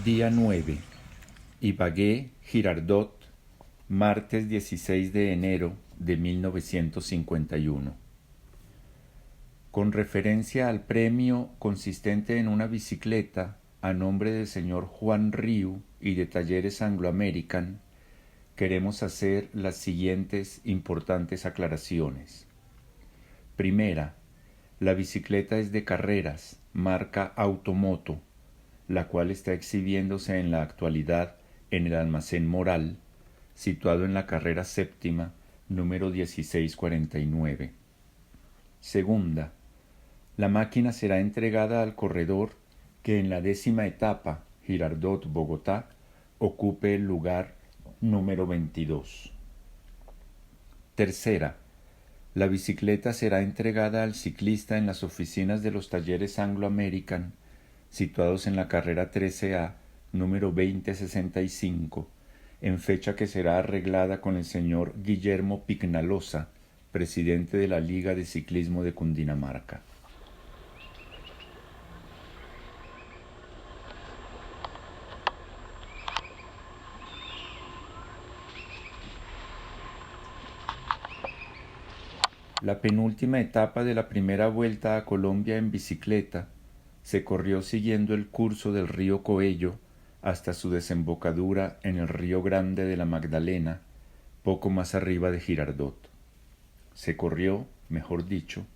Día 9. Ibagué, Girardot, martes 16 de enero de 1951. Con referencia al premio consistente en una bicicleta a nombre del señor Juan Riu y de Talleres Anglo American, queremos hacer las siguientes importantes aclaraciones. Primera, la bicicleta es de carreras, marca Automoto, la cual está exhibiéndose en la actualidad en el Almacén Moral, situado en la carrera séptima, número 1649. Segunda, la máquina será entregada al corredor que en la 10ª etapa, Girardot-Bogotá, ocupe el lugar número 22. Tercera, la bicicleta será entregada al ciclista en las oficinas de los Talleres Anglo American, situados en la carrera 13A, número 2065, en fecha que será arreglada con el señor Guillermo Pignalosa, presidente de la Liga de Ciclismo de Cundinamarca. La penúltima etapa de la primera vuelta a Colombia en bicicleta se corrió siguiendo el curso del río Coello hasta su desembocadura en el río Grande de la Magdalena, poco más arriba de Girardot. Se corrió, mejor dicho,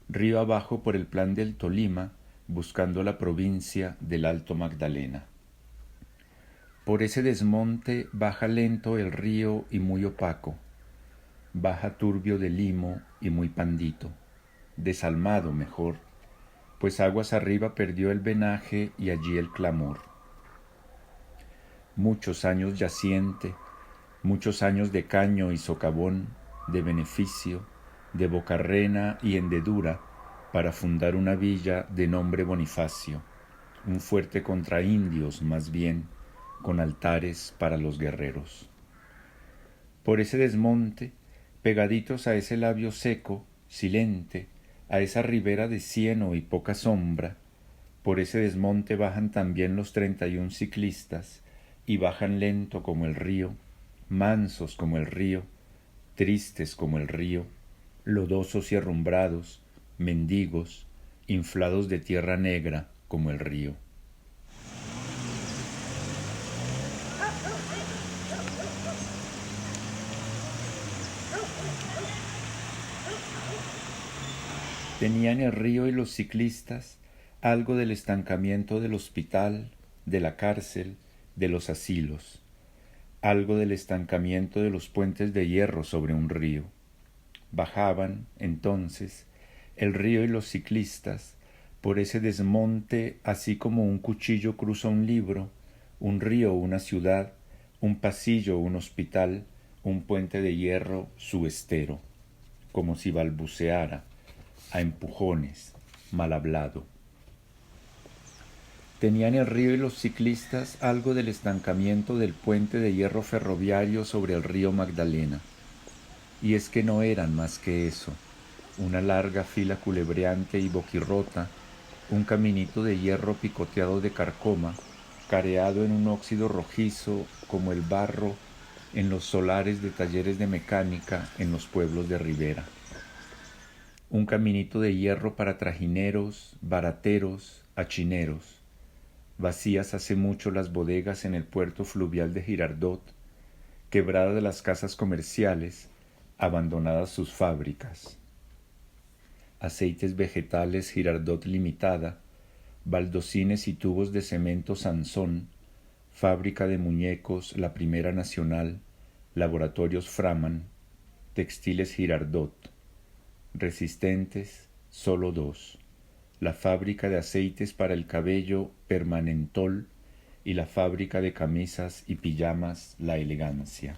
río abajo por el plan del Tolima, buscando la provincia del Alto Magdalena. Por ese desmonte baja lento el río y muy opaco, baja turbio de limo y muy pandito, desalmado mejor, pues aguas arriba perdió el venaje y allí el clamor. Muchos años yaciente, muchos años de caño y socavón, de beneficio, de bocarrena y hendedura, para fundar una villa de nombre Bonifacio, un fuerte contra indios más bien, con altares para los guerreros. Por ese desmonte, pegaditos a ese labio seco, silente, a esa ribera de cieno y poca sombra, por ese desmonte bajan también los 31 ciclistas, y bajan lento como el río, mansos como el río, tristes como el río, lodosos y herrumbrados, mendigos, inflados de tierra negra como el río. Tenían el río y los ciclistas algo del estancamiento del hospital, de la cárcel, de los asilos, algo del estancamiento de los puentes de hierro sobre un río. Bajaban, entonces, el río y los ciclistas por ese desmonte, así como un cuchillo cruza un libro, un río una ciudad, un pasillo un hospital, un puente de hierro su estero. como si balbuceara, a empujones, mal hablado. Tenían el río y los ciclistas algo del estancamiento del puente de hierro ferroviario sobre el río Magdalena. Y es que no eran más que eso, una larga fila culebreante y boquirrota, un caminito de hierro picoteado de carcoma, careado en un óxido rojizo como el barro en los solares de talleres de mecánica en los pueblos de ribera. Un caminito de hierro para trajineros, barateros, hachineros. Vacías hace mucho las bodegas en el puerto fluvial de Girardot, quebradas las casas comerciales, abandonadas sus fábricas. Aceites vegetales Girardot Limitada, baldocines y tubos de cemento Sansón, fábrica de muñecos La Primera Nacional, laboratorios Framan, textiles Girardot, resistentes solo dos, la fábrica de aceites para el cabello Permanentol y la fábrica de camisas y pijamas La Elegancia.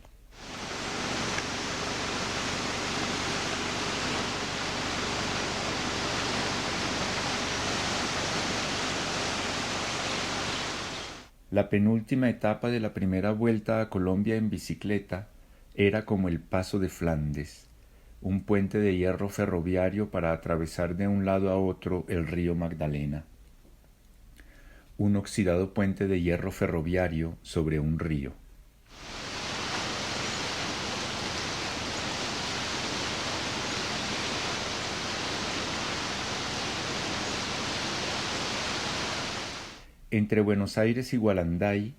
La penúltima etapa de la primera vuelta a Colombia en bicicleta era como el Paso de Flandes, un puente de hierro ferroviario para atravesar de un lado a otro el río Magdalena. Un oxidado puente de hierro ferroviario sobre un río. Entre Buenos Aires y Gualanday,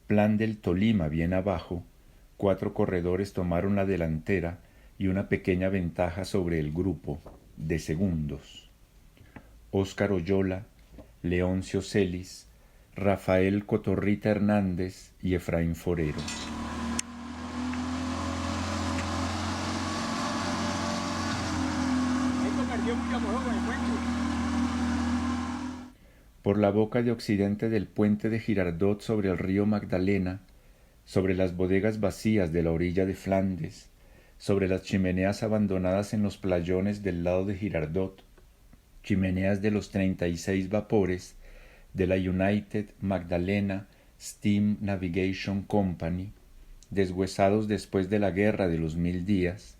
plan del Tolima bien abajo, 4 corredores tomaron la delantera y una pequeña ventaja sobre el grupo, de segundos. Óscar Oyola, Leoncio Celis, Rafael Cotorrita Hernández y Efraín Forero. Por la boca de occidente del puente de Girardot sobre el río Magdalena, sobre las bodegas vacías de la orilla de Flandes, sobre las chimeneas abandonadas en los playones del lado de Girardot, chimeneas de los 36 vapores de la United Magdalena Steam Navigation Company, deshuesados después de la guerra de los 1000 días,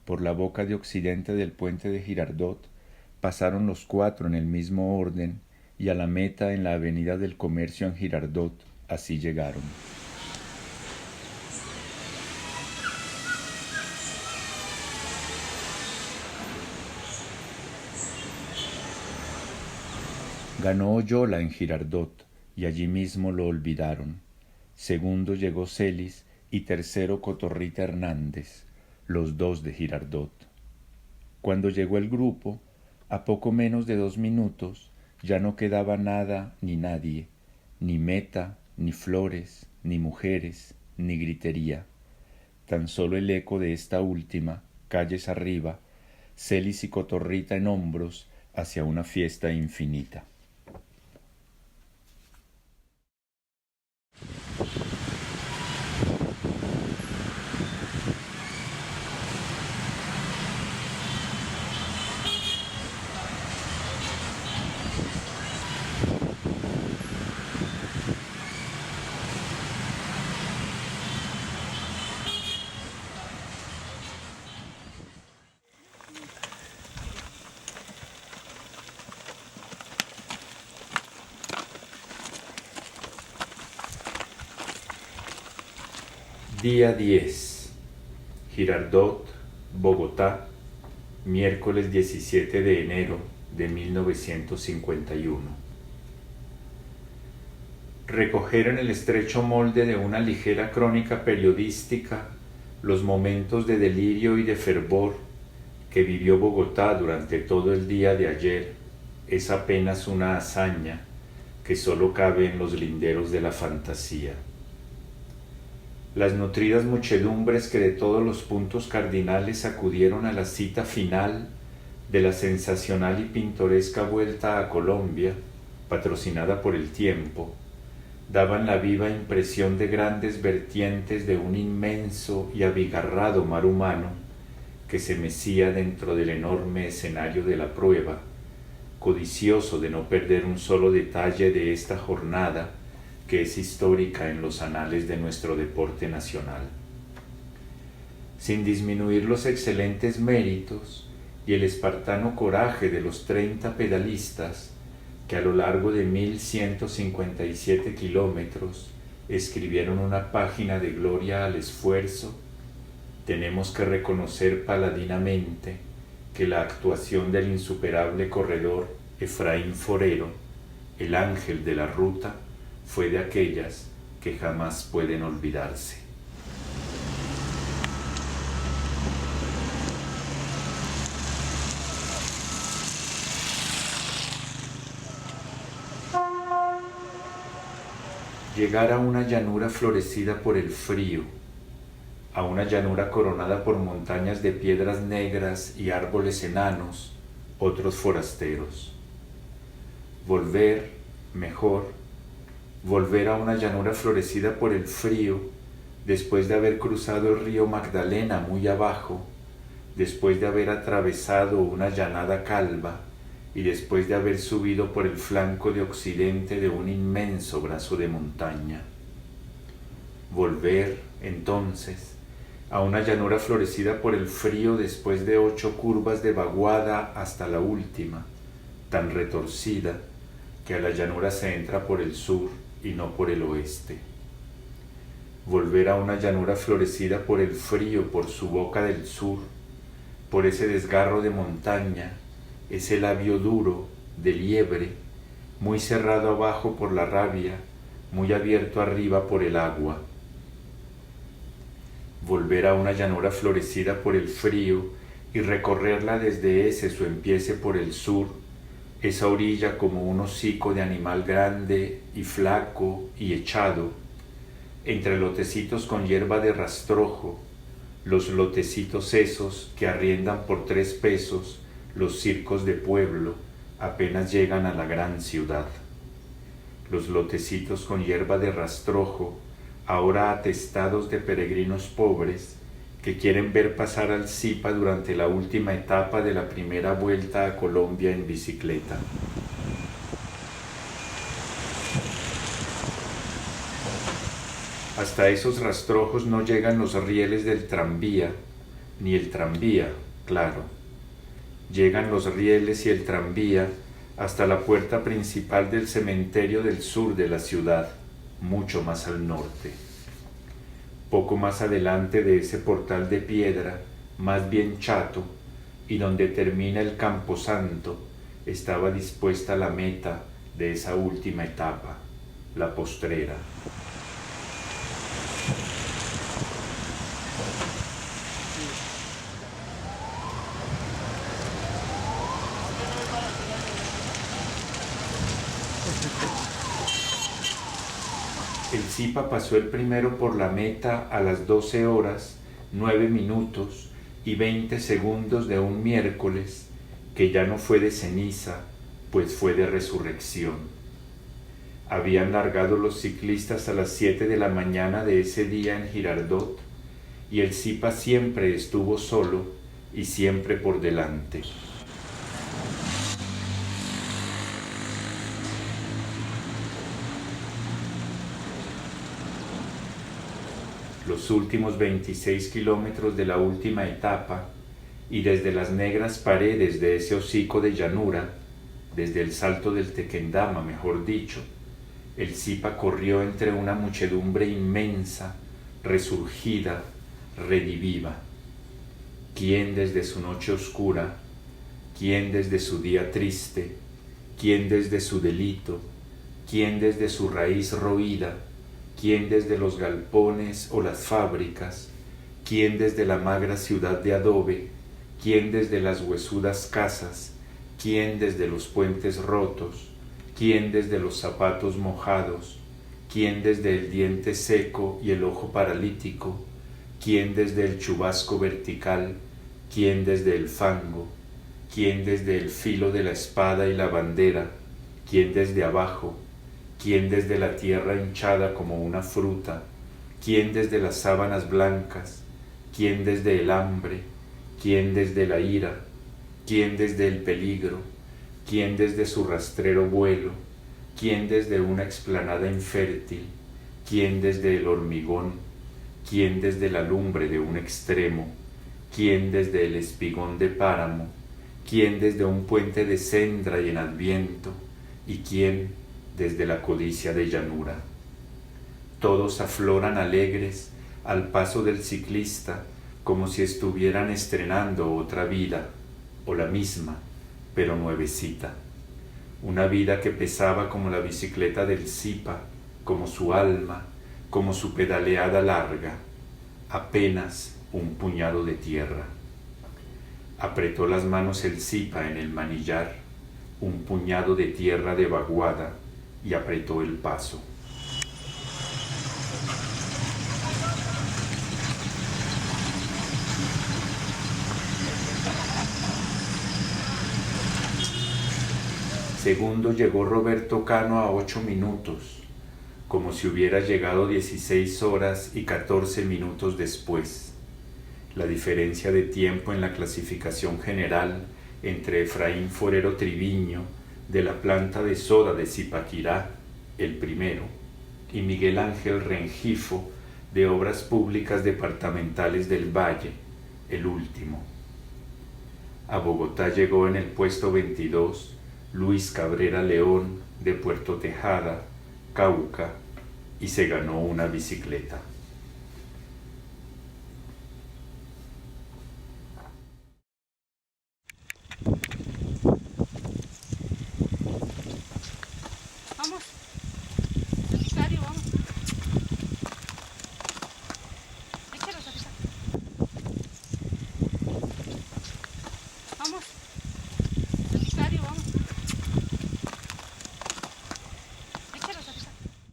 por la boca de occidente del puente de Girardot, pasaron los 4 en el mismo orden, y a la meta en la avenida del Comercio en Girardot, así llegaron. Ganó Oyola en Girardot, y allí mismo lo olvidaron. Segundo llegó Celis y tercero Cotorrita Hernández, los 2 de Girardot. Cuando llegó el grupo, a poco menos de 2 minutos, ya no quedaba nada ni nadie, ni meta, ni flores, ni mujeres, ni gritería. Tan solo el eco de esta última, calles arriba, Celis y Cotorrita en hombros hacia una fiesta infinita. Día 10. Girardot, Bogotá, miércoles 17 de enero de 1951. Recoger en el estrecho molde de una ligera crónica periodística los momentos de delirio y de fervor que vivió Bogotá durante todo el día de ayer es apenas una hazaña que solo cabe en los linderos de la fantasía. Las nutridas muchedumbres que de todos los puntos cardinales acudieron a la cita final de la sensacional y pintoresca Vuelta a Colombia, patrocinada por El Tiempo, daban la viva impresión de grandes vertientes de un inmenso y abigarrado mar humano que se mecía dentro del enorme escenario de la prueba, codicioso de no perder un solo detalle de esta jornada que es histórica en los anales de nuestro deporte nacional. Sin disminuir los excelentes méritos y el espartano coraje de los 30 pedalistas que a lo largo de 1157 kilómetros escribieron una página de gloria al esfuerzo, tenemos que reconocer paladinamente que la actuación del insuperable corredor Efraín Forero, el ángel de la ruta, fue de aquellas que jamás pueden olvidarse. Llegar a una llanura florecida por el frío, a una llanura coronada por montañas de piedras negras y árboles enanos, otros forasteros. Volver, mejor, volver a una llanura florecida por el frío, después de haber cruzado el río Magdalena muy abajo, después de haber atravesado una llanada calva y después de haber subido por el flanco de occidente de un inmenso brazo de montaña. Volver, entonces, a una llanura florecida por el frío después de 8 curvas de vaguada hasta la última, tan retorcida que a la llanura se entra por el sur y no por el oeste. Volver a una llanura florecida por el frío, por su boca del sur, por ese desgarro de montaña, ese labio duro de liebre, muy cerrado abajo por la rabia, muy abierto arriba por el agua. Volver a una llanura florecida por el frío y recorrerla desde ese su empiece por el sur, esa orilla como un hocico de animal grande y flaco y echado, entre lotecitos con hierba de rastrojo, los lotecitos esos que arriendan por 3 pesos los circos de pueblo apenas llegan a la gran ciudad. Los lotecitos con hierba de rastrojo, ahora atestados de peregrinos pobres que quieren ver pasar al Zipa durante la última etapa de la primera vuelta a Colombia en bicicleta. Hasta esos rastrojos no llegan los rieles del tranvía, ni el tranvía, claro. Llegan los rieles y el tranvía hasta la puerta principal del cementerio del sur de la ciudad, mucho más al norte. Poco más adelante de ese portal de piedra, más bien chato, y donde termina el camposanto, estaba dispuesta la meta de esa última etapa, la postrera. El Zipa pasó el primero por la meta a las 12 horas, 9 minutos y 20 segundos de un miércoles, que ya no fue de ceniza, pues fue de resurrección. Habían largado los ciclistas a las 7 de la mañana de ese día en Girardot, y el Zipa siempre estuvo solo y siempre por delante. Los últimos 26 kilómetros de la última etapa, y desde las negras paredes de ese hocico de llanura, desde el salto del Tequendama, mejor dicho, el Zipa corrió entre una muchedumbre inmensa, resurgida, rediviva. ¿Quién desde su noche oscura? ¿Quién desde su día triste? ¿Quién desde su delito? ¿Quién desde su raíz roída? ¿Quién desde los galpones o las fábricas? ¿Quién desde la magra ciudad de adobe? ¿Quién desde las huesudas casas? ¿Quién desde los puentes rotos? ¿Quién desde los zapatos mojados? ¿Quién desde el diente seco y el ojo paralítico? ¿Quién desde el chubasco vertical? ¿Quién desde el fango? ¿Quién desde el filo de la espada y la bandera? ¿Quién desde abajo? ¿Quién desde la tierra hinchada como una fruta? ¿Quién desde las sábanas blancas? ¿Quién desde el hambre? quién desde la ira, quién desde el peligro, quién desde su rastrero vuelo, quién desde una explanada infértil, quién desde el hormigón, quién desde la lumbre de un extremo, quién desde el espigón de páramo, quién desde un puente de cendra y en adviento, y quién desde la codicia de llanura. Todos afloran alegres al paso del ciclista, como si estuvieran estrenando otra vida, o la misma, pero nuevecita. Una vida que pesaba como la bicicleta del Zipa, como su alma, como su pedaleada larga, apenas un puñado de tierra. Apretó las manos el Zipa en el manillar, un puñado de tierra de vaguada, y apretó el paso. Segundo llegó Roberto Cano a 8 minutos, como si hubiera llegado 16 horas y 14 minutos después. La diferencia de tiempo en la clasificación general entre Efraín Forero Triviño, de la planta de soda de Zipaquirá, el primero, y Miguel Ángel Rengifo, de Obras Públicas Departamentales del Valle, el último. A Bogotá llegó en el puesto 22 Luis Cabrera León, de Puerto Tejada, Cauca, y se ganó una bicicleta.